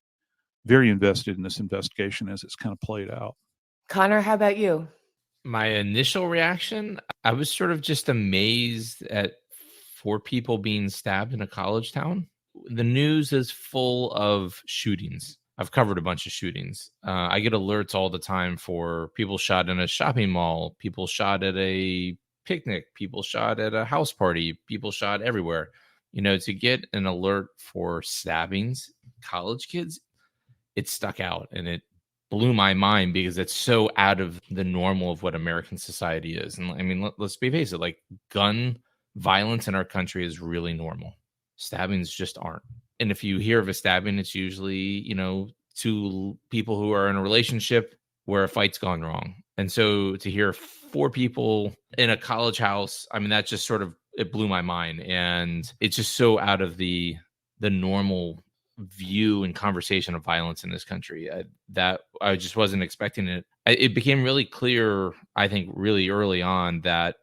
very invested in this investigation as it's kind of played out. Connor, how about you? My initial reaction, I was sort of just amazed at 4 people being stabbed in a college town. The news is full of shootings. I've covered a bunch of shootings. I get alerts all the time for people shot in a shopping mall, people shot at a picnic, people shot at a house party, people shot everywhere. To get an alert for stabbings, college kids, it stuck out and it blew my mind because it's so out of the normal of what American society is. And I mean, let's be face it, like gun violence in our country is really normal. Stabbings just aren't. And if you hear of a stabbing, it's usually, two people who are in a relationship where a fight's gone wrong. And so to hear 4 people in a college house, I mean, that just sort of, it blew my mind. And it's just so out of the normal view and conversation of violence in this country that I just wasn't expecting it. It became really clear, I think, really early on that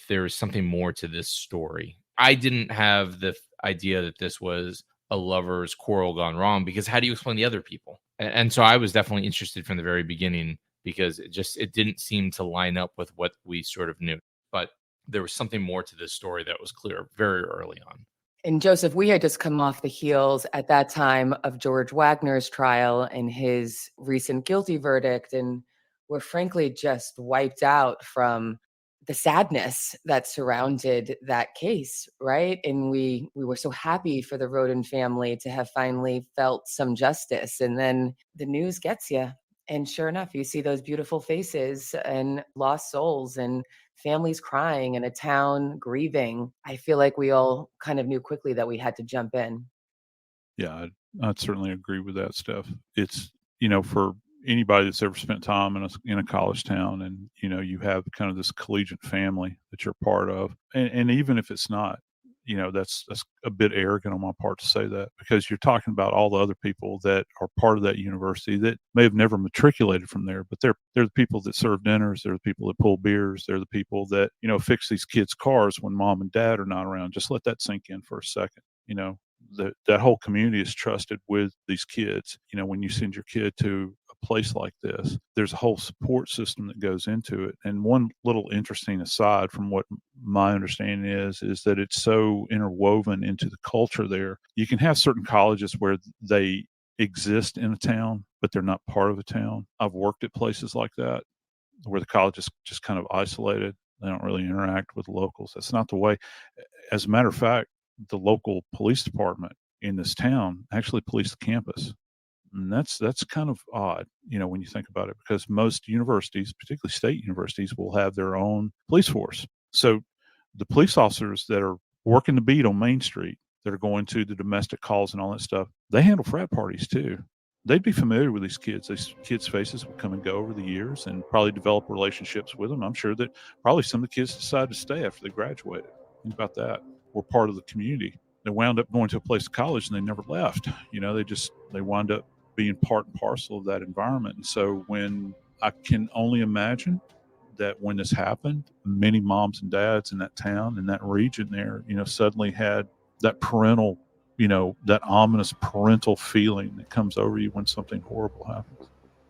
there's something more to this story. I didn't have the idea that this was a lover's quarrel gone wrong, because how do you explain the other people? And so I was definitely interested from the very beginning, because it didn't seem to line up with what we sort of knew. But there was something more to this story that was clear very early on. And Joseph, we had just come off the heels at that time of George Wagner's trial and his recent guilty verdict. And we're frankly just wiped out from the sadness that surrounded that case, right? And we were so happy for the Rodin family to have finally felt some justice. And then the news gets you. And sure enough, you see those beautiful faces and lost souls and families crying and a town grieving. I feel like we all kind of knew quickly that we had to jump in. Yeah, I'd certainly agree with that, Steph. It's, for anybody that's ever spent time in a college town, and, you have kind of this collegiate family that you're part of. And even if it's not, that's a bit arrogant on my part to say that, because you're talking about all the other people that are part of that university that may have never matriculated from there, but they're the people that serve dinners, they're the people that pull beers, they're the people that, fix these kids' cars when mom and dad are not around. Just let that sink in for a second. That whole community is trusted with these kids. When you send your kid to a place like this, there's a whole support system that goes into it. And one little interesting aside from what my understanding is that it's so interwoven into the culture there. You can have certain colleges where they exist in a town, but they're not part of a town. I've worked at places like that where the college is just kind of isolated. They don't really interact with locals. That's not the way. As a matter of fact, the local police department in this town actually policed the campus. And that's kind of odd, when you think about it, because most universities, particularly state universities, will have their own police force. So the police officers that are working the beat on Main Street, that are going to the domestic calls and all that stuff, they handle frat parties too. They'd be familiar with these kids. These kids' faces would come and go over the years and probably develop relationships with them. I'm sure that probably some of the kids decided to stay after they graduated. Think about that. We're part of the community. They wound up going to a place of college and they never left. They wound up being part and parcel of that environment. And so when I can only imagine that when this happened, many moms and dads in that town, in that region there, suddenly had that parental, that ominous parental feeling that comes over you when something horrible happens.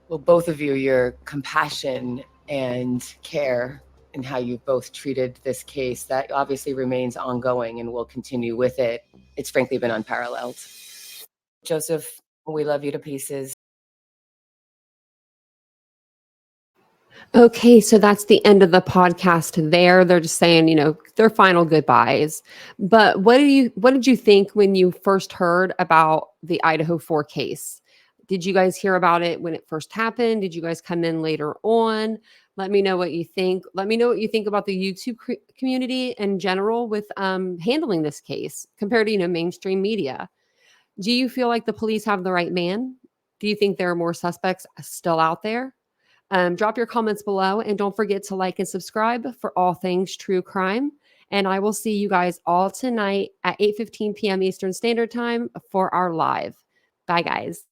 Well, both of you, your compassion and care and how you've both treated this case, that obviously remains ongoing and will continue with it. It's frankly been unparalleled. Joseph, we love you to pieces. Okay, so that's the end of the podcast there. They're just saying, their final goodbyes. But what did you think when you first heard about the Idaho 4 case? Did you guys hear about it when it first happened? Did you guys come in later on? Let me know what you think. Let me know what you think about the YouTube community in general with handling this case compared to, mainstream media. Do you feel like the police have the right man? Do you think there are more suspects still out there? Drop your comments below and don't forget to like and subscribe for all things true crime. And I will see you guys all tonight at 8:15 p.m. Eastern Standard Time for our live. Bye, guys.